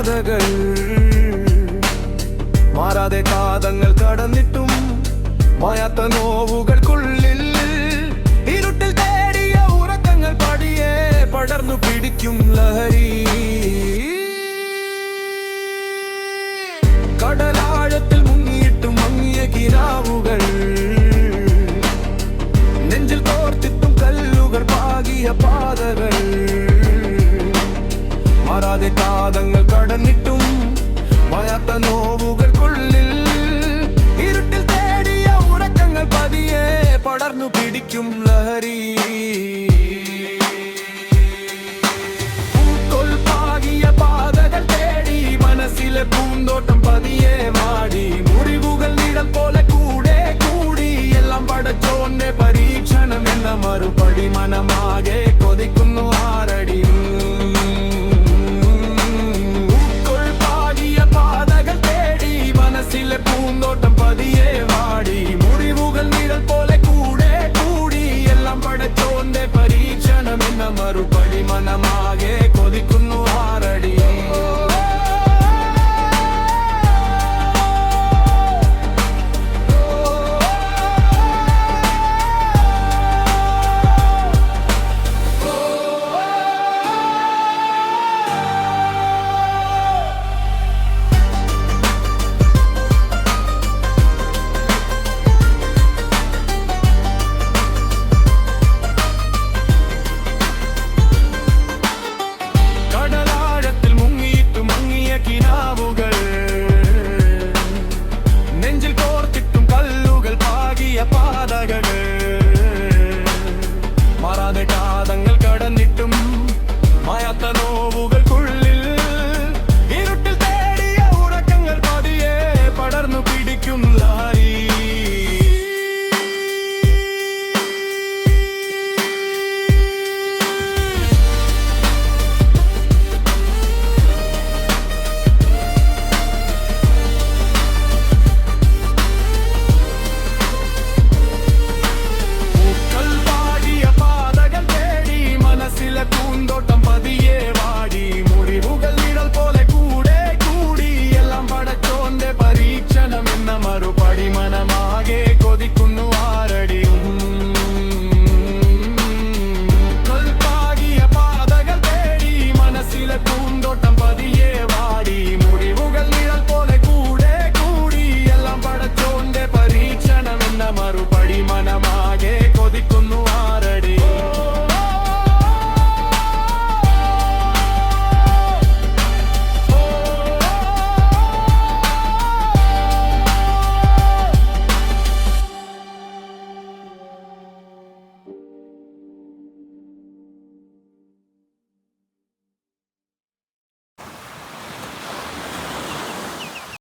പാതകൾ മാറാതെ കാതങ്ങൾ കടന്നിട്ടും മായാത്ത നോവുകൾക്കുള്ളിൽ ഇരുട്ടിൽ തേടിയ ഉറക്കങ്ങൾ പടിയെ പടർന്നു പിടിക്കും ലഹരി. കടലാഴത്തിൽ മുങ്ങിയിട്ടും മങ്ങിയ കിനാവുകൾ നെഞ്ചിൽ കോർത്തിട്ടും കല്ലുകൾ പാകിയ പാതകൾ മാറാതെ കാതങ്ങൾ കടന്നിട്ടും മായാത്ത നോവുകൾക്കുള്ളിൽ ഇരുട്ടിൽ തേടിയ ഉറക്കങ്ങൾ പതിയെ പടർന്നു പിടിക്കും ലഹരി. പാകിയ പാതകൾ തേടി മനസ്സിലെ പൂന്തോട്ടം പതിയെ മാടി മുറിവുകൾ നിഴൽ പോലെ കൂടെ കൂടി എല്ലാം പടച്ചോന്റെ പരീക്ഷണം എന്ന മറുപടി മനം